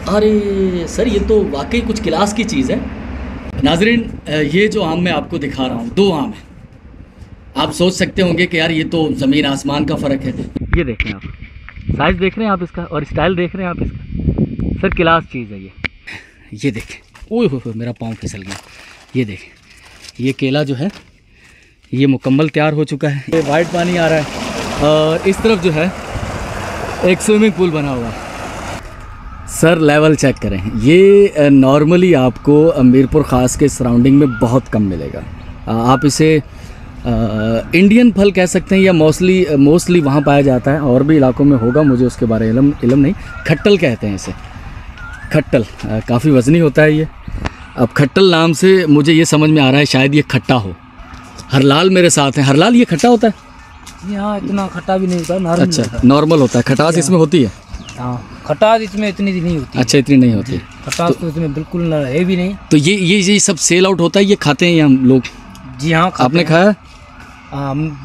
अरे सर, ये तो वाकई कुछ क्लास की चीज़ है। नाजरीन, ये जो आम मैं आपको दिखा रहा हूँ, 2 आम है। आप सोच सकते होंगे कि यार ये तो ज़मीन आसमान का फ़र्क है। ये देखें आप, साइज़ देख रहे हैं आप इसका, और स्टाइल देख रहे हैं आप इसका। सर क्लास चीज़ है ये देखें। ओह हो, मेरा पाँव फिसल गया। ये देखें, ये केला जो है ये मुकम्मल तैयार हो चुका है। ये वाइट पानी आ रहा है और इस तरफ जो है एक स्विमिंग पूल बना हुआ है। सर लेवल चेक करें, ये नॉर्मली आपको मीरपुर ख़ास के सराउंडिंग में बहुत कम मिलेगा। आप इसे इंडियन फल कह सकते हैं या मोस्टली वहाँ पाया जाता है, और भी इलाकों में होगा, मुझे उसके बारे में इल्म नहीं। खट्टल कहते हैं इसे, खट्टल। काफ़ी वज़नी होता है ये। अब खट्टल नाम से मुझे ये समझ में आ रहा है शायद ये खट्टा हो। हरलाल मेरे साथ हैं। हरलाल, ये खट्टा होता है? यहाँ इतना खट्टा भी नहीं होता, नॉर्मल। अच्छा, नॉर्मल होता है। खटास इसमें होती है? हाँ, खटास इसमें इतनी नहीं होती। अच्छा, इतनी नहीं होती। खटास तो इसमें बिल्कुल है भी नहीं। तो ये सब सेल आउट होता है, ये खाते हैं हम लोग? जी हाँ, आपने खाया?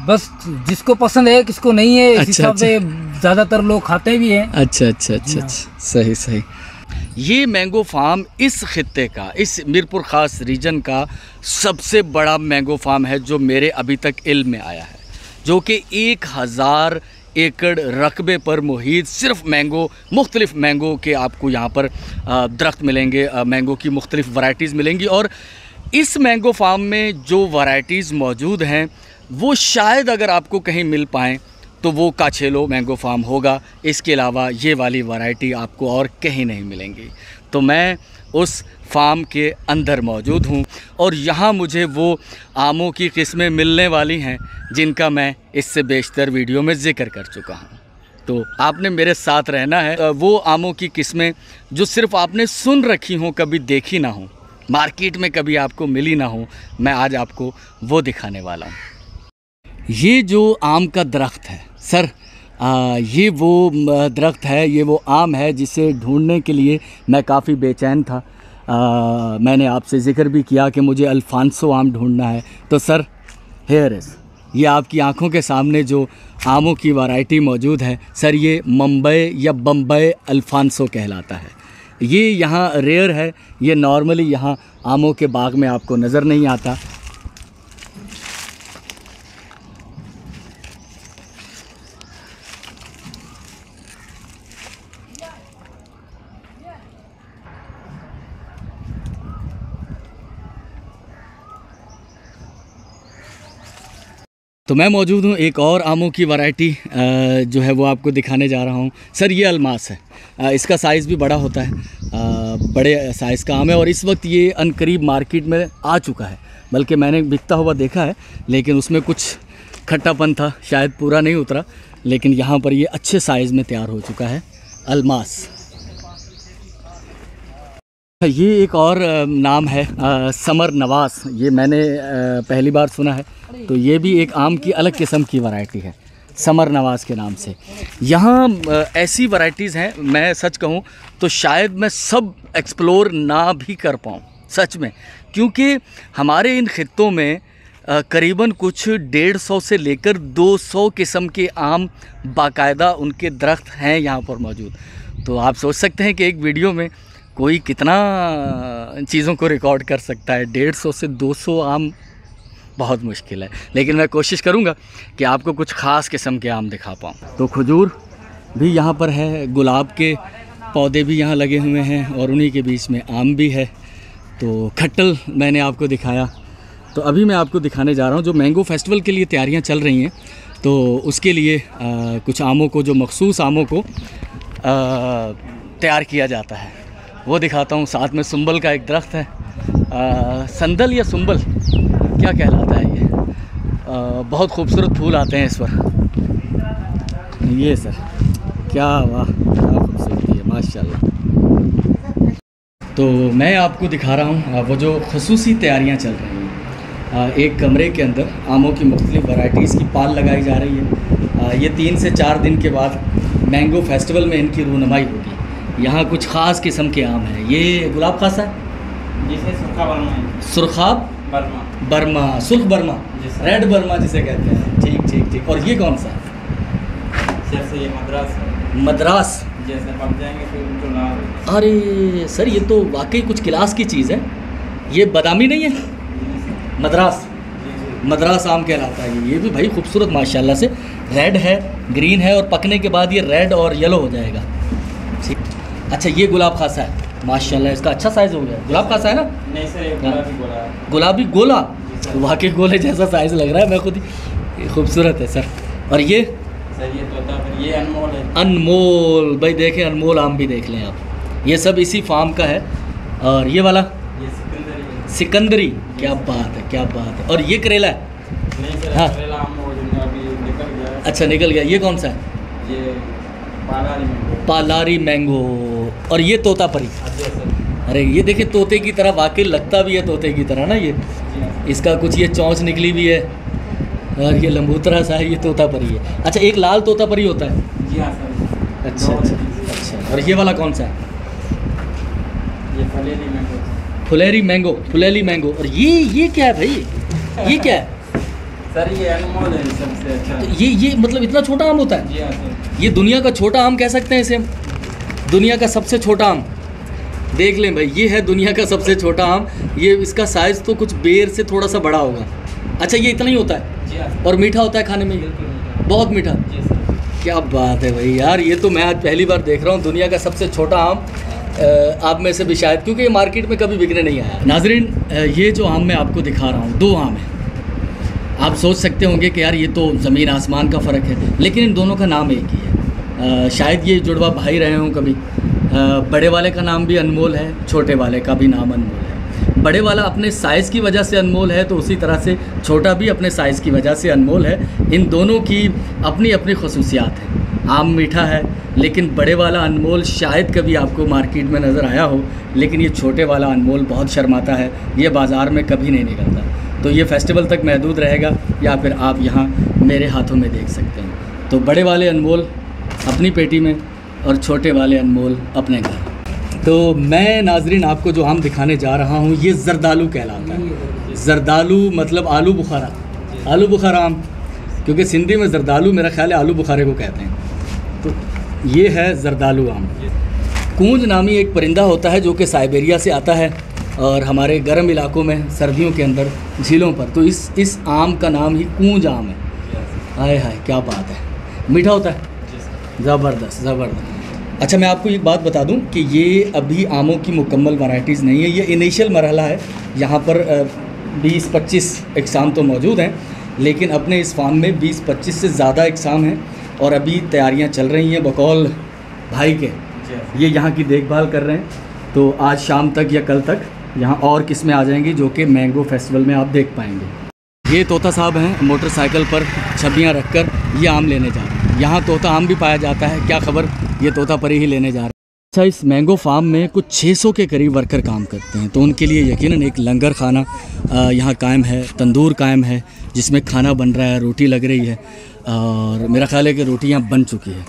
बस जिसको पसंद है, किसको नहीं है, इस हिसाब से ज़्यादातर लोग खाते भी हैं। अच्छा, सही। ये मैंगो फार्म इस खित्ते का, इस मीरपुर ख़ास रीजन का सबसे बड़ा मैंगो फार्म है जो मेरे अभी तक इल्म में आया है, जो कि 1000 एकड़ रकबे पर मुहित सिर्फ मैंगो, मुख्तलिफ मैंगो के आपको यहाँ पर दरख्त मिलेंगे, मैंगो की मुख्तलिफ वैराइटीज़ मिलेंगी। और इस मैंगो फार्म में जो वैराइटीज़ मौजूद हैं वो शायद अगर आपको कहीं मिल पाएँ तो वो काछेलो मैंगो फार्म होगा। इसके अलावा ये वाली वैरायटी आपको और कहीं नहीं मिलेंगी। तो मैं उस फार्म के अंदर मौजूद हूँ और यहाँ मुझे वो आमों की किस्में मिलने वाली हैं जिनका मैं इससे बेशतर वीडियो में ज़िक्र कर चुका हूँ। तो आपने मेरे साथ रहना है। वो आमों की किस्में जो सिर्फ़ आपने सुन रखी हों, कभी देखी ना हो, मार्केट में कभी आपको मिली ना हो, मैं आज आपको वो दिखाने वाला हूँ। ये जो आम का दरख्त है सर, ये वो दरख्त है, ये वो आम है जिसे ढूंढने के लिए मैं काफ़ी बेचैन था। मैंने आपसे ज़िक्र भी किया कि मुझे अल्फांसो आम ढूंढना है। तो सर, हेयर इज़, ये आपकी आंखों के सामने जो आमों की वैरायटी मौजूद है सर, ये मुंबई या बम्बई अल्फांसो कहलाता है। ये यहाँ रेयर है, ये नॉर्मली यहाँ आमों के बाग में आपको नज़र नहीं आता। तो मैं मौजूद हूँ एक और आमों की वैरायटी जो है वो आपको दिखाने जा रहा हूँ। सर ये अल्मास है। इसका साइज़ भी बड़ा होता है, बड़े साइज़ का आम है और इस वक्त ये अनकरीब मार्केट में आ चुका है। बल्कि मैंने बिकता हुआ देखा है, लेकिन उसमें कुछ खट्टापन था, शायद पूरा नहीं उतरा। लेकिन यहाँ पर ये अच्छे साइज़ में तैयार हो चुका है अल्मास। ये एक और नाम है समर नवास, ये मैंने पहली बार सुना है। तो ये भी एक आम की अलग किस्म की वैरायटी है, समर नवास के नाम से। यहाँ ऐसी वैरायटीज़ हैं, मैं सच कहूँ तो शायद मैं सब एक्सप्लोर ना भी कर पाऊँ, सच में, क्योंकि हमारे इन खित्तों में करीबन कुछ 150 से लेकर 200 किस्म के आम बाकायदा उनके दरख्त हैं यहाँ पर मौजूद। तो आप सोच सकते हैं कि एक वीडियो में कोई कितना चीज़ों को रिकॉर्ड कर सकता है। 150 से 200 आम बहुत मुश्किल है, लेकिन मैं कोशिश करूंगा कि आपको कुछ ख़ास किस्म के आम दिखा पाऊँ। तो खजूर भी यहाँ पर है, गुलाब के पौधे भी यहाँ लगे हुए हैं और उन्हीं के बीच में आम भी है। तो खट्टल मैंने आपको दिखाया। तो अभी मैं आपको दिखाने जा रहा हूँ जो मैंगो फेस्टिवल के लिए तैयारियाँ चल रही हैं, तो उसके लिए कुछ आमों को, जो मखसूस आमों को तैयार किया जाता है, वो दिखाता हूँ। साथ में सुंबल का एक दरख्त है, संदल या सुंबल क्या कहलाता है ये, बहुत खूबसूरत फूल आते हैं इस पर। ये सर, क्या वाह, क्या खूबसूरती है, माशाल्लाह। तो मैं आपको दिखा रहा हूँ वो जो खसूसी तैयारियाँ चल रही हैं। एक कमरे के अंदर आमों की मुख्तलिफ वैराइटीज़ की पाल लगाई जा रही है। ये 3 से 4 दिन के बाद मैंगो फेस्टिवल में इनकी रूनुमाई होगी। यहाँ कुछ ख़ास किस्म के आम हैं। ये गुलाब खासा है, जिसे सुरखा बर्मा है, सुरखाब बर्मा, सुर्ख बर्मा, रेड बर्मा जिसे कहते हैं। ठीक। और ये कौन सा है? ये मद्रास है। मद्रास, जैसे पक जाएंगे फिर उनको लाल। अरे सर ये तो वाकई कुछ क्लास की चीज़ है। ये बादामी नहीं है, मद्रास, मद्रास आम कहलाता है ये भी भाई खूबसूरत माशाल्लाह से रेड है, ग्रीन है और पकने के बाद ये रेड और येलो हो जाएगा। ठीक, अच्छा ये गुलाब खासा है माशाल्लाह, इसका अच्छा साइज़ हो गया। गुलाब खासा है ना? नहीं सर, ये गुलाबी गोला है। गुलाबी गोला, जी सर। वाकई गोले जैसा साइज़ लग रहा है, मैं खुद ही, खूबसूरत है सर। और ये सर ये तोतापरी, ये अनमोल है। अनमोल, भाई देखें अनमोल आम भी देख लें आप, ये सब इसी फार्म का है। और ये वाला ये सिकंदरी है। सिकंदरी, क्या बात है, क्या बात है। और ये करेला है? नहीं सर, हाँ। करेला आम वो जो अभी निकल गया है। अच्छा निकल गया। ये कौन सा है? ये पालारी मैंगो। पालारी मैंगो। और ये तोतापरी। जी सर। अरे ये देखिए तोते की तरह, वाकई लगता भी है तोते की तरह ना ये। जी हाँ। इसका कुछ ये चोंच निकली भी है और ये लंबूतरा सा है, ये तोतापरी है। अच्छा एक लाल तोतापरी होता है? जी हाँ सर। अच्छा अच्छा अच्छा। और ये वाला कौन सा है? ये फलेरी मैंगो। फुलेरी मैंगो, फुलेली मैंगो। और ये क्या है भाई, ये क्या है? सर ये अनमोल है सबसे अच्छा। तो ये मतलब इतना छोटा आम होता है? जी हाँ सर। ये दुनिया का छोटा आम कह सकते हैं इसे हम, दुनिया का सबसे छोटा आम। देख लें भाई, ये है दुनिया का सबसे छोटा आम। ये इसका साइज़ तो कुछ बेर से थोड़ा सा बड़ा होगा। अच्छा ये इतना ही होता है? जी हाँ। और मीठा होता है खाने में? बिल्कुल मीठा। बहुत मीठा। जी सर। क्या बात है भाई यार, ये तो मैं आज पहली बार देख रहा हूँ दुनिया का सबसे छोटा आम। आप में से भी शायद, क्योंकि ये मार्केट में कभी बिकने नहीं आया। नाजरीन ये जो आम मैं आपको दिखा रहा हूँ, दो आम है। आप सोच सकते होंगे कि यार ये तो ज़मीन आसमान का फ़र्क है, लेकिन इन दोनों का नाम एक ही है। शायद ये जुड़वा भाई रहे हों कभी। बड़े वाले का नाम भी अनमोल है, छोटे वाले का भी नाम अनमोल है। बड़े वाला अपने साइज़ की वजह से अनमोल है, तो उसी तरह से छोटा भी अपने साइज़ की वजह से अनमोल है। इन दोनों की अपनी अपनी खसूसियात हैं। आम मीठा है, लेकिन बड़े वाला अनमोल शायद कभी आपको मार्केट में नज़र आया हो, लेकिन ये छोटे वाला अनमोल बहुत शर्माता है, ये बाज़ार में कभी नहीं निकलता। तो ये फेस्टिवल तक महदूद रहेगा, या फिर आप यहाँ मेरे हाथों में देख सकते हैं। तो बड़े वाले अनमोल अपनी पेटी में और छोटे वाले अनमोल अपने घर। तो मैं नाजरीन आपको जो आम दिखाने जा रहा हूँ ये जरदालू कहलाता है। जरदालू मतलब आलू बुखारा, आलू बुखारा आम, क्योंकि सिंधी में जरदालू मेरा ख्याल है आलू बुखारे को कहते हैं। तो ये है जरदालू आम। कूंज नामी एक परिंदा होता है जो कि साइबेरिया से आता है और हमारे गर्म इलाकों में सर्दियों के अंदर झीलों पर, तो इस आम का नाम ही कूंज आम है। हाय हाय क्या बात है, मीठा होता है, ज़बरदस्त ज़बरदस्त। अच्छा मैं आपको एक बात बता दूं कि ये अभी आमों की मुकम्मल वैराइटीज़ नहीं है, ये इनिशियल मरहला है। यहाँ पर 20-25 इकसाम तो मौजूद हैं, लेकिन अपने इस फार्म में 20-25 से ज़्यादा इकसाम हैं और अभी तैयारियां चल रही हैं बकौल भाई के। ये यहाँ की देखभाल कर रहे हैं, तो आज शाम तक या कल तक यहाँ और किस्में आ जाएंगी जो कि मैंगो फेस्टिवल में आप देख पाएंगे। ये तोता साहब हैं मोटरसाइकिल पर छबियाँ रखकर ये आम लेने जा रहे हैं। यहाँ तोता आम भी पाया जाता है, क्या खबर, ये तोता परी ही लेने जा रहे हैं। अच्छा इस मैंगो फार्म में कुछ 600 के करीब वर्कर काम करते हैं, तो उनके लिए यकीनन एक लंगर खाना यहाँ कायम है, तंदूर कायम है जिसमें खाना बन रहा है, रोटी लग रही है और मेरा ख्याल है कि रोटियाँ बन चुकी है,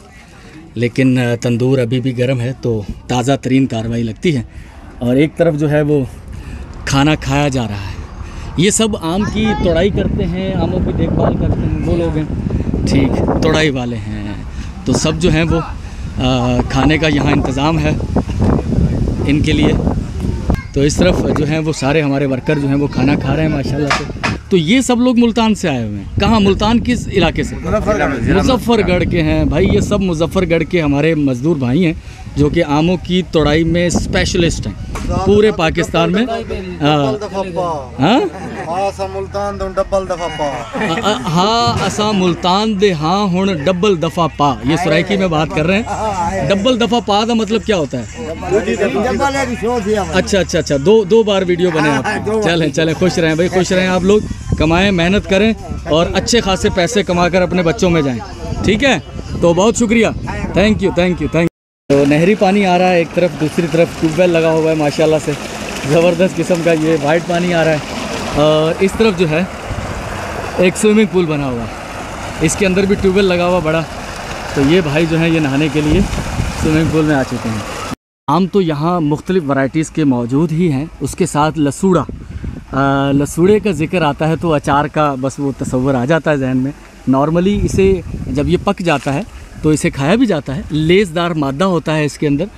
लेकिन तंदूर अभी भी गर्म है, तो ताज़ा तरीन कार्रवाई लगती है। और एक तरफ जो है वो खाना खाया जा रहा है। ये सब आम की तोड़ाई करते हैं, आमों की देखभाल करते हैं वो लोग हैं, ठीक, तोड़ाई वाले हैं। तो सब जो हैं वो खाने का यहाँ इंतज़ाम है इनके लिए। तो इस तरफ जो हैं वो सारे हमारे वर्कर जो हैं वो खाना खा रहे हैं माशाल्लाह से। तो ये सब लोग मुल्तान से आए हुए हैं। कहाँ, मुल्तान किस इलाके से? मुजफ्फरगढ़ के हैं भाई, ये सब मुजफ्फरगढ़ के हमारे मज़दूर भाई हैं जो कि आमों की तोड़ाई में स्पेशलिस्ट हैं पूरे पाकिस्तान में। हाँ असा मुल्तान दे हाँ हुण डबल दफ़ा पा, ये सुराइकी में बात कर रहे हैं। डबल दफ़ा पा का मतलब क्या होता है? अच्छा अच्छा अच्छा, दो बार वीडियो बने आप। चलें चलें, खुश रहें भाई, खुश रहें आप लोग, कमाएं, मेहनत करें और अच्छे खासे पैसे कमाकर अपने बच्चों में जाएं, ठीक है? तो बहुत शुक्रिया, thank you thank you thank you. तो नहरी पानी आ रहा है एक तरफ, दूसरी तरफ ट्यूबवेल लगा हुआ है माशाल्लाह से, ज़बरदस्त किस्म का ये वाइट पानी आ रहा है। और इस तरफ जो है एक स्विमिंग पूल बना हुआ है, इसके अंदर भी ट्यूबवेल लगा हुआ बड़ा। तो ये भाई जो है ये नहाने के लिए स्विमिंग पूल में आ चुके हैं। आम तो यहाँ मुख्तलिफ़ वैराइटीज़ के मौजूद ही हैं, उसके साथ लसूड़ा, लसूड़े का जिक्र आता है तो अचार का बस वो तस्वर आ जाता है जहन में। नॉर्मली इसे जब ये पक जाता है तो इसे खाया भी जाता है। लेसदार मादा होता है इसके अंदर।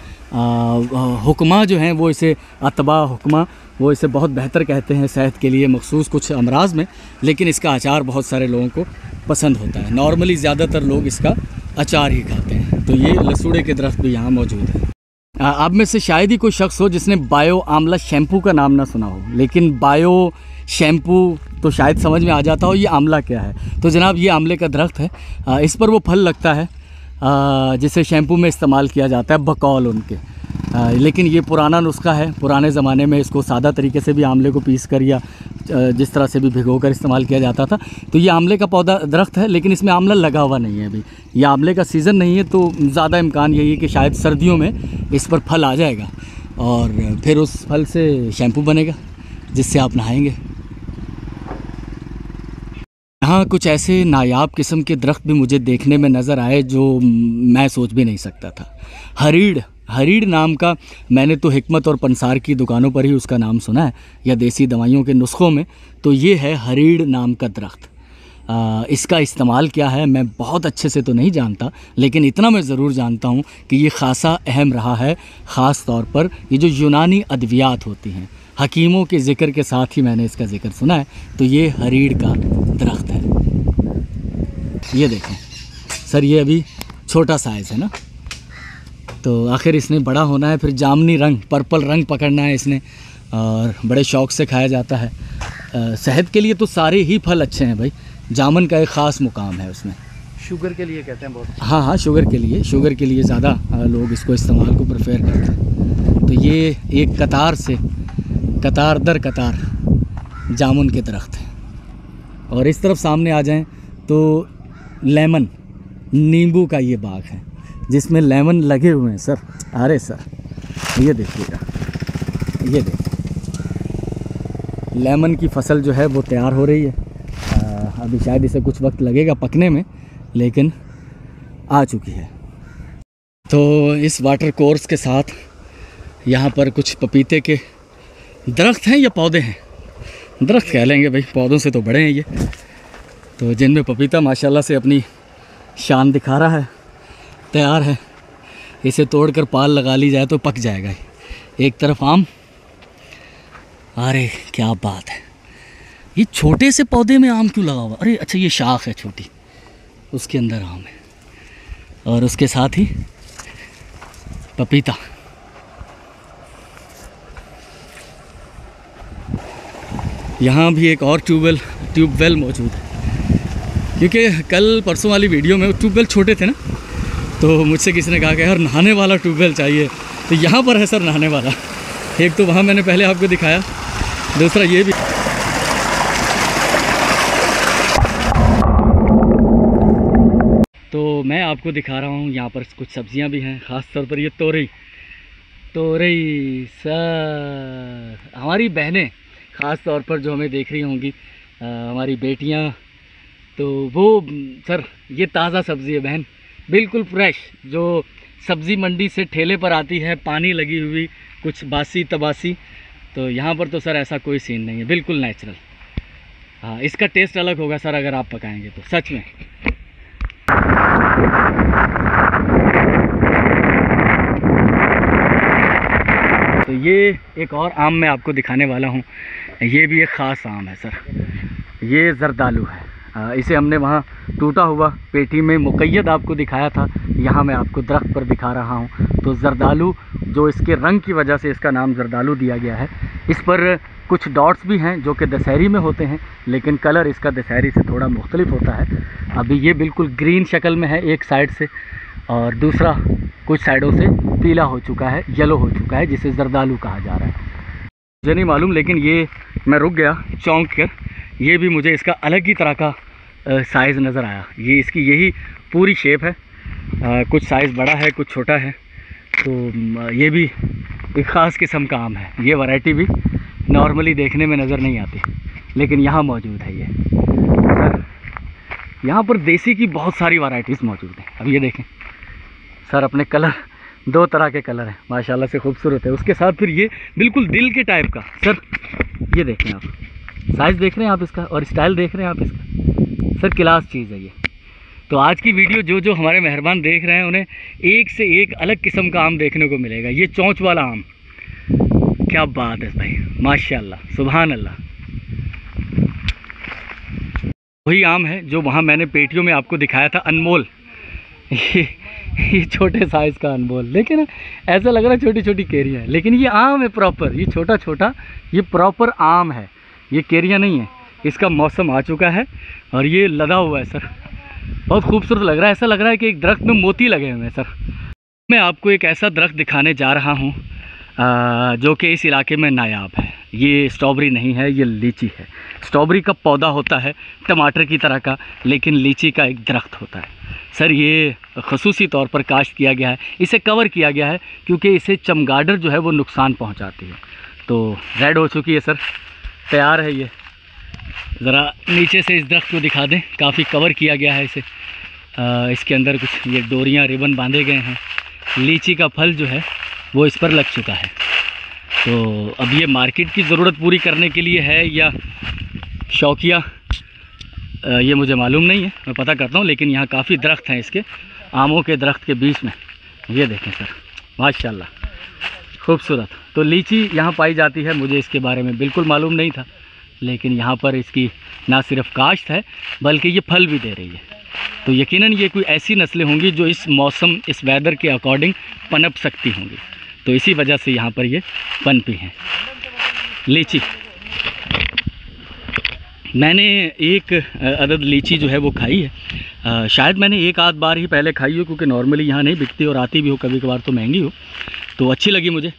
हुक्मा जो हैं वो इसे अतबा हुक्मा वो इसे बहुत बेहतर कहते हैं सेहत के लिए मखसूस कुछ अमराज में, लेकिन इसका अचार बहुत सारे लोगों को पसंद होता है। नॉर्मली ज़्यादातर लोग इसका अचार ही खाते हैं। तो ये लसूड़े के दरख्त भी यहाँ मौजूद है। आप में से शायद ही कोई शख्स हो जिसने बायो आंवला शैम्पू का नाम ना सुना हो, लेकिन बायो शैम्पू तो शायद समझ में आ जाता हो ये आंवला क्या है। तो जनाब ये आंवले का दरख्त है, इस पर वो फल लगता है जिसे शैम्पू में इस्तेमाल किया जाता है बकौल उनके। लेकिन ये पुराना नुस्खा है। पुराने ज़माने में इसको सादा तरीके से भी आंवले को पीस कर या जिस तरह से भी भिगो कर इस्तेमाल किया जाता था। तो ये आंवले का पौधा दरख्त है, लेकिन इसमें आंवला लगा हुआ नहीं है अभी। ये आंवले का सीज़न नहीं है, तो ज़्यादा इम्कान यही है कि शायद सर्दियों में इस पर फल आ जाएगा और फिर उस फल से शैम्पू बनेगा जिससे आप नहाएंगे। यहाँ कुछ ऐसे नायाब किस्म के दरख्त भी मुझे देखने में नज़र आए जो मैं सोच भी नहीं सकता था। हरीड़ नाम का मैंने तो हिकमत और पंसार की दुकानों पर ही उसका नाम सुना है, या देसी दवाइयों के नुस्खों में। तो ये है हरीड़ नाम का दरख्त। इसका इस्तेमाल क्या है मैं बहुत अच्छे से तो नहीं जानता, लेकिन इतना मैं ज़रूर जानता हूँ कि ये ख़ासा अहम रहा है। ख़ास तौर पर ये जो यूनानी अद्वियात होती हैं, हकीमों के ज़िक्र के साथ ही मैंने इसका ज़िक्र सुना है। तो ये हरीड़ का दरख्त है। ये देखें सर, ये अभी छोटा साइज़ है ना, तो आखिर इसने बड़ा होना है, फिर जामनी रंग पर्पल रंग पकड़ना है इसने, और बड़े शौक़ से खाया जाता है। सेहत के लिए तो सारे ही फल अच्छे हैं भाई। जामुन का एक ख़ास मुकाम है उसमें। शुगर के लिए कहते हैं बहुत। हाँ, शुगर के लिए ज़्यादा लोग इसको इस्तेमाल को प्रेफर करते हैं। तो ये एक कतार दर कतार जामुन के दरख्त हैं। और इस तरफ सामने आ जाएं तो लेमन नींबू का ये बाग है जिसमें लेमन लगे हुए हैं सर। अरे सर ये देखिएगा, ये देखिए लेमन की फसल जो है वो तैयार हो रही है। अभी शायद इसे कुछ वक्त लगेगा पकने में, लेकिन आ चुकी है। तो इस वाटर कोर्स के साथ यहाँ पर कुछ पपीते के दरख्त हैं या पौधे हैं, दरख्त कह लेंगे भाई, पौधों से तो बड़े हैं ये। तो जिनमें पपीता माशाल्लाह से अपनी शान दिखा रहा है, तैयार है। इसे तोड़कर पाल लगा ली जाए तो पक जाएगा। एक तरफ आम, अरे क्या बात है। ये छोटे से पौधे में आम क्यों लगा हुआ? अरे अच्छा, ये शाख है छोटी, उसके अंदर आम है, और उसके साथ ही पपीता। यहाँ भी एक और ट्यूबवेल मौजूद है, क्योंकि कल परसों वाली वीडियो में ट्यूबवेल छोटे थे ना, तो मुझसे किसी ने कहा कि यार नहाने वाला ट्यूबवेल चाहिए। तो यहाँ पर है सर नहाने वाला। एक तो वहाँ मैंने पहले आपको दिखाया, दूसरा ये भी। तो मैं आपको दिखा रहा हूँ यहाँ पर कुछ सब्जियाँ भी हैं, ख़ास तौर पर ये तोरई सर। हमारी बहनें ख़ास तौर पर जो हमें देख रही होंगी, हमारी बेटियाँ, तो वो सर ये ताज़ा सब्ज़ी है बहन, बिल्कुल फ्रेश, जो सब्ज़ी मंडी से ठेले पर आती है, पानी लगी हुई, कुछ बासी तबासी। तो यहाँ पर तो सर ऐसा कोई सीन नहीं है, बिल्कुल नेचुरल। हाँ, इसका टेस्ट अलग होगा सर अगर आप पकाएंगे तो, सच में। तो ये एक और आम मैं आपको दिखाने वाला हूँ। ये भी एक ख़ास आम है सर, ये जरदालू है। इसे हमने वहाँ टूटा हुआ पेटी में मुक़य्यद आपको दिखाया था, यहाँ मैं आपको दरख्त पर दिखा रहा हूँ। तो जरदालू, जो इसके रंग की वजह से इसका नाम जरदालू दिया गया है। इस पर कुछ डॉट्स भी हैं जो कि दशहरी में होते हैं, लेकिन कलर इसका दशहरी से थोड़ा मुख्तलिफ होता है। अभी ये बिल्कुल ग्रीन शक्ल में है एक साइड से, और दूसरा कुछ साइडों से पीला हो चुका है, येलो हो चुका है, जिसे जरदालू कहा जा रहा है। मुझे नहीं मालूम, लेकिन ये मैं रुक गया चौंक कर। ये भी मुझे इसका अलग ही तरह का साइज़ नज़र आया। ये इसकी यही पूरी शेप है, कुछ साइज़ बड़ा है, कुछ छोटा है। तो ये भी एक ख़ास किस्म का आम है। ये वैरायटी भी नॉर्मली देखने में नज़र नहीं आती, लेकिन यहाँ मौजूद है ये सर। यहाँ पर देसी की बहुत सारी वैरायटीज़ मौजूद हैं। अब ये देखें सर, अपने कलर, दो तरह के कलर हैं, माशाल्लाह से खूबसूरत है। उसके साथ फिर ये बिल्कुल दिल के टाइप का सर, ये देखें आप, साइज़ देख रहे हैं आप इसका, और स्टाइल देख रहे हैं आप इसका सर, क्लास चीज़ है ये। तो आज की वीडियो जो हमारे मेहरबान देख रहे हैं उन्हें एक से एक अलग किस्म का आम देखने को मिलेगा। ये चोंच वाला आम, क्या बात है भाई, माशाल्लाह, सुभान अल्लाह। वही आम है जो वहाँ मैंने पेटियों में आपको दिखाया था, अनमोल। ये छोटे साइज़ का अनमोल, लेकिन ऐसा लग रहा है छोटी छोटी केरियाँ हैं, लेकिन ये आम है प्रॉपर। ये छोटा छोटा, ये प्रॉपर आम है, ये केरियाँ नहीं है। इसका मौसम आ चुका है और ये लदा हुआ है सर, बहुत खूबसूरत लग रहा है। ऐसा लग रहा है कि एक दरख्त में मोती लगे हुए हैं सर। मैं आपको एक ऐसा दरख्त दिखाने जा रहा हूँ जो कि इस इलाके में नायाब है। ये स्ट्रॉबेरी नहीं है, ये लीची है। स्ट्रॉबेरी का पौधा होता है टमाटर की तरह का, लेकिन लीची का एक दरख्त होता है सर। ये ख़ुसूसी तौर पर काश्त किया गया है, इसे कवर किया गया है क्योंकि इसे चमगादड़ जो है वो नुकसान पहुंचाती है। तो रेड हो चुकी है सर, तैयार है ये। ज़रा नीचे से इस दरख्त को दिखा दें, काफ़ी कवर किया गया है इसे। इसके अंदर कुछ ये डोरियाँ, रिबन बांधे गए हैं। लीची का फल जो है वो इस पर लग चुका है। तो अब ये मार्केट की ज़रूरत पूरी करने के लिए है या शौकिया, ये मुझे मालूम नहीं है, मैं पता करता हूँ। लेकिन यहाँ काफ़ी दरख्त हैं इसके, आमों के दरख्त के बीच में। ये देखें सर, माशाल्लाह, खूबसूरत। तो लीची यहाँ पाई जाती है, मुझे इसके बारे में बिल्कुल मालूम नहीं था, लेकिन यहाँ पर इसकी ना सिर्फ काश्त है बल्कि ये फल भी दे रही है। तो यकीनन ये कोई ऐसी नस्लें होंगी जो इस मौसम, इस वेदर के अकॉर्डिंग पनप सकती होंगी। तो इसी वजह से यहाँ पर ये पनपी हैं। लीची, मैंने एक अदद लीची जो है वो खाई है। शायद मैंने एक आध बार ही पहले खाई हो, क्योंकि नॉर्मली यहाँ नहीं बिकती और आती भी हो कभी कभार तो महंगी हो, तो अच्छी लगी मुझे।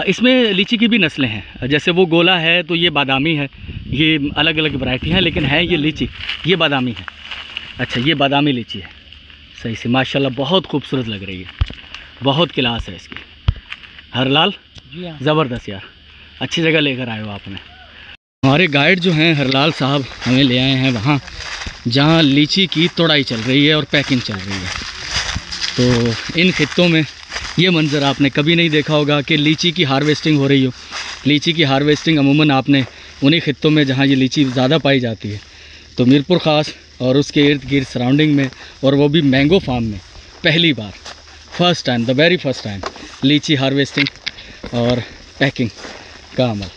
इसमें लीची की भी नस्लें हैं, जैसे वो गोला है तो ये बादामी है, ये अलग अलग वैरायटी हैं, लेकिन है ये लीची, ये बादामी है। अच्छा, ये बादामी लीची है, सही से माशाल्लाह, बहुत खूबसूरत लग रही है, बहुत क्लास है इसकी। हरलाल, ज़बरदस्त यार, अच्छी जगह लेकर आए हो आपने। हमारे गाइड जो हैं हरलाल साहब हमें ले आए हैं वहाँ जहाँ लीची की तोड़ाई चल रही है और पैकिंग चल रही है। तो इन खित्तों में ये मंज़र आपने कभी नहीं देखा होगा कि लीची की हार्वेस्टिंग हो रही हो। लीची की हार्वेस्टिंग अमूमन आपने उन्हीं खित्तों में जहाँ ये लीची ज़्यादा पाई जाती है। तो मीरपुर ख़ास और उसके इर्द गिर्द सराउंडिंग में, और वो भी मैंगो फार्म में, पहली बार, first time, the very first time लीची हार्वेस्टिंग और पैकिंग का अमल।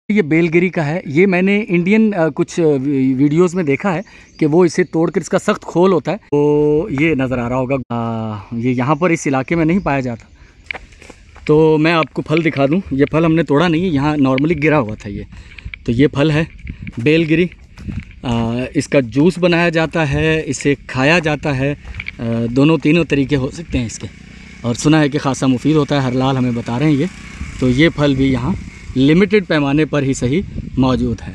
ये बेलगिरी का है। ये मैंने इंडियन कुछ वीडियोस में देखा है कि वो इसे तोड़कर, इसका सख्त खोल होता है, तो ये नज़र आ रहा होगा। ये यहाँ पर इस इलाके में नहीं पाया जाता। तो मैं आपको फल दिखा दूँ। ये फल हमने तोड़ा नहीं है, यहाँ नॉर्मली गिरा हुआ था ये। तो ये फल है बेलगिरी। इसका जूस बनाया जाता है, इसे खाया जाता है। दोनों तीनों तरीके हो सकते हैं इसके, और सुना है कि खासा मुफीद होता है। हरलाल हमें बता रहे हैं ये। तो ये फल भी यहाँ लिमिटेड पैमाने पर ही सही मौजूद है।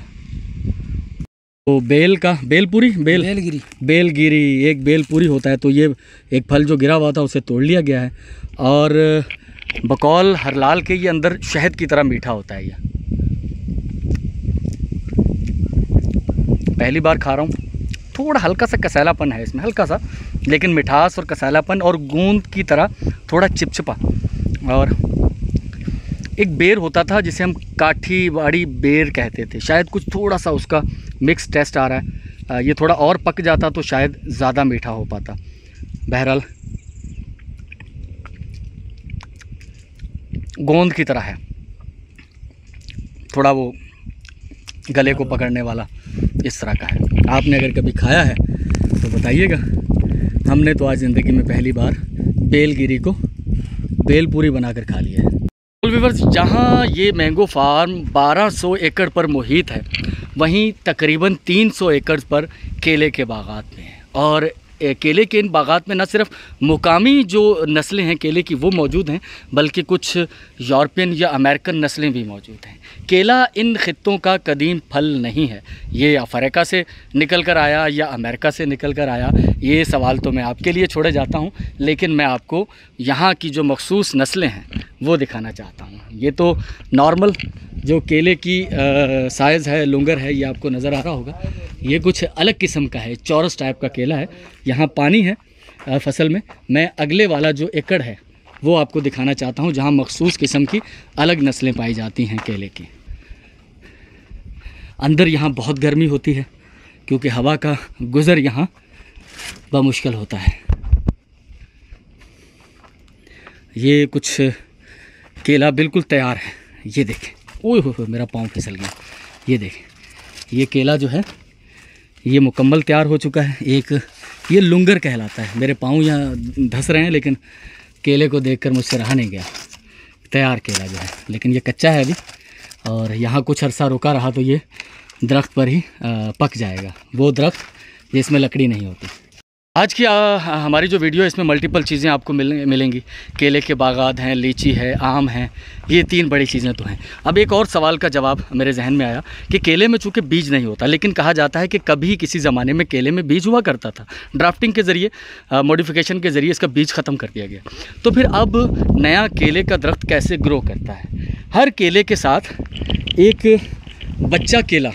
तो बेल का, बेलपुरी, बेलगिरी एक बेलपुरी होता है। तो ये एक फल जो गिरा हुआ था उसे तोड़ लिया गया है, और बकौल हरलाल के ये अंदर शहद की तरह मीठा होता है। ये पहली बार खा रहा हूँ। थोड़ा हल्का सा कसैलापन है इसमें, हल्का सा, लेकिन मिठास और कसैलापन और गूंद की तरह थोड़ा चिपचिपा। और एक बेर होता था जिसे हम काठीवाड़ी बेर कहते थे, शायद कुछ थोड़ा सा उसका मिक्स टेस्ट आ रहा है। ये थोड़ा और पक जाता तो शायद ज़्यादा मीठा हो पाता। बहरहाल गोंद की तरह है, थोड़ा वो गले को पकड़ने वाला इस तरह का है। आपने अगर कभी खाया है तो बताइएगा। हमने तो आज ज़िंदगी में पहली बार बेलगिरी को बेलपूरी बनाकर खा लिया है। व्यूअर्स, जहाँ ये मैंगो फार्म 1200 एकड़ पर मुहित है, वहीं तकरीबन 300 एकड़ पर केले के बागात में है। और केले के इन बागात में न सिर्फ मुकामी जो नस्लें हैं केले की वो मौजूद हैं, बल्कि कुछ यूरोपियन या अमेरिकन नस्लें भी मौजूद हैं। केला इन खित्तों का कदीम फल नहीं है। ये अफ्रीका से निकल कर आया या अमेरिका से निकल कर आया, ये सवाल तो मैं आपके लिए छोड़े जाता हूँ। लेकिन मैं आपको यहाँ की जो मखसूस नस्लें हैं वो दिखाना चाहता हूँ। ये तो नॉर्मल जो केले की साइज़ है, लुंगर है, ये आपको नज़र आ रहा होगा। ये कुछ अलग किस्म का है, चौरस टाइप का केला है। यहाँ पानी है, फसल में मैं अगले वाला जो एकड़ है वो आपको दिखाना चाहता हूँ, जहाँ मखसूस किस्म की अलग नस्लें पाई जाती हैं केले की। अंदर यहाँ बहुत गर्मी होती है क्योंकि हवा का गुज़र यहाँ बामुश्किल होता है। ये कुछ केला बिल्कुल तैयार है, ये देखें। ओह हो मेरा पाँव फिसल गया। ये देखें, ये केला जो है ये मुकम्मल तैयार हो चुका है। एक ये लुंगर कहलाता है। मेरे पाँव यहाँ धंस रहे हैं लेकिन केले को देखकर मुझसे रहा नहीं गया। तैयार केला जो है, लेकिन ये कच्चा है अभी, और यहाँ कुछ अरसा रुका रहा तो ये दरख्त पर ही पक जाएगा, वो दरख्त जिसमें लकड़ी नहीं होती। आज की हमारी जो वीडियो है इसमें मल्टीपल चीज़ें आपको मिलेंगी। केले के बागात हैं, लीची है, आम है, ये 3 बड़ी चीज़ें तो हैं। अब एक और सवाल का जवाब मेरे जहन में आया कि केले में चूँकि बीज नहीं होता, लेकिन कहा जाता है कि कभी किसी ज़माने में केले में बीज हुआ करता था। ड्राफ्टिंग के ज़रिए, मॉडिफिकेशन के ज़रिए इसका बीज ख़त्म कर दिया गया। तो फिर अब नया केले का दरख्त कैसे ग्रो करता है? हर केले के साथ एक बच्चा केला,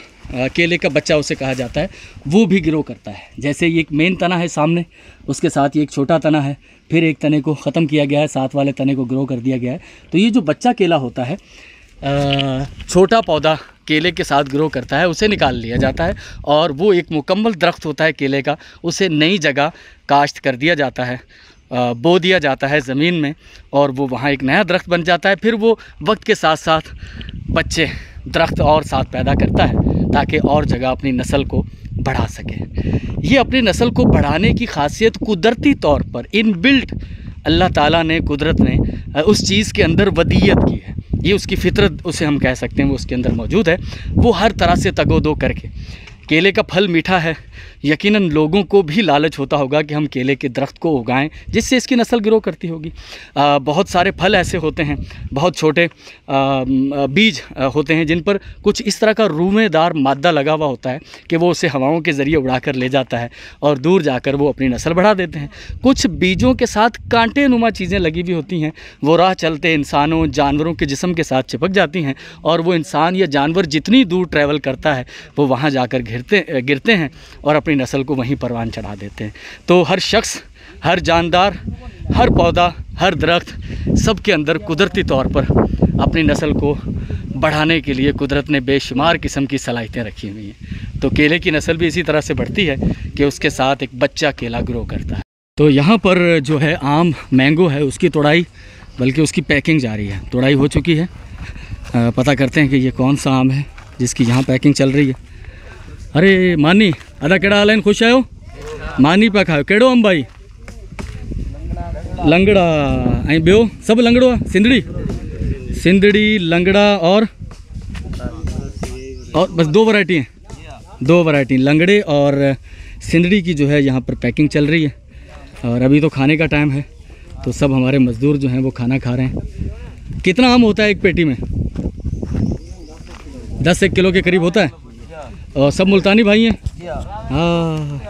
केले का बच्चा उसे कहा जाता है, वो भी ग्रो करता है। जैसे ये एक मेन तना है सामने, उसके साथ ये एक छोटा तना है, फिर एक तने को ख़त्म किया गया है, साथ वाले तने को ग्रो कर दिया गया है। तो ये जो बच्चा केला होता है, छोटा पौधा केले के साथ ग्रो करता है, उसे निकाल लिया जाता है और वो एक मुकम्मल दरख्त होता है केले का। उसे नई जगह काश्त कर दिया जाता है, बो दिया जाता है ज़मीन में, और वो वहाँ एक नया दरख्त बन जाता है। फिर वो वक्त के साथ साथ बच्चे दरख्त और साथ पैदा करता है ताकि और जगह अपनी नस्ल को बढ़ा सके। ये अपनी नस्ल को बढ़ाने की खासियत कुदरती तौर पर इनबिल्ट अल्लाह ताला ने, कुदरत ने उस चीज़ के अंदर वदीयत की है। ये उसकी फितरत उसे हम कह सकते हैं, वो उसके अंदर मौजूद है। वो हर तरह से तगोदो करके, केले का फल मीठा है, यकीनन लोगों को भी लालच होता होगा कि हम केले के दरख्त को उगाएं जिससे इसकी नस्ल ग्रो करती होगी। बहुत सारे फल ऐसे होते हैं, बहुत छोटे बीज होते हैं जिन पर कुछ इस तरह का रूमेदार मादा लगा हुआ होता है कि वो उसे हवाओं के ज़रिए उड़ा कर ले जाता है और दूर जाकर वो अपनी नस्ल बढ़ा देते हैं। कुछ बीजों के साथ कांटे नुमा चीज़ें लगी हुई होती हैं, वो राह चलते इंसानों, जानवरों के जिस्म के साथ चिपक जाती हैं और वो इंसान या जानवर जितनी दूर ट्रैवल करता है वो वहाँ जाकर गिरते हैं और अपनी नस्ल को वहीं परवान चढ़ा देते हैं। तो हर शख्स, हर जानदार, हर पौधा, हर दरख्त, सब के अंदर कुदरती तौर पर अपनी नस्ल को बढ़ाने के लिए कुदरत ने बेशुमार किस्म की सलाहियतें रखी हुई हैं। तो केले की नस्ल भी इसी तरह से बढ़ती है कि उसके साथ एक बच्चा केला ग्रो करता है। तो यहाँ पर जो है आम मैंगो है, उसकी तोड़ाई, बल्कि उसकी पैकिंग जारी है। तोड़ाई हो चुकी है। पता करते हैं कि ये कौन सा आम है जिसकी यहाँ पैकिंग चल रही है। अरे मानी अदा केड़ा हाल है, खुश आयो? मानी पा खाओ, केड़ो अंब भाई? लंगड़ा ऐं ॿियो सभु लंगड़ो आहे? सिंधड़ी, लंगड़ा और बस 2 वैरायटी हैं, 2 वैरायटी लंगड़े और सिंधड़ी की जो है यहाँ पर पैकिंग चल रही है। और अभी तो खाने का टाइम है तो सब हमारे मज़दूर जो हैं वो खाना खा रहे हैं। कितना आम होता है एक पेटी में? 10-1 किलो के करीब होता है। और सब मुल्तानी भाई हैं। हाँ,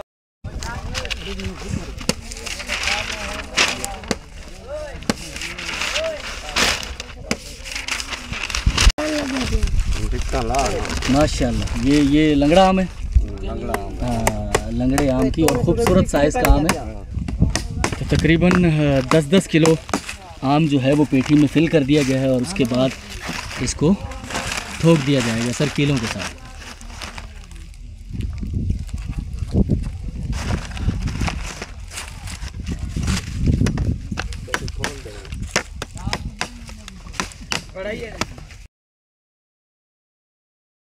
माशाल्लाह। ये लंगड़ा आम है। हाँ, लंगड़े आम की और खूबसूरत साइज़ का आम है। तो तकरीबन 10-10 किलो आम जो है वो पेटी में फिल कर दिया गया है और उसके बाद इसको ठोक दिया जाएगा सर कीलों के साथ।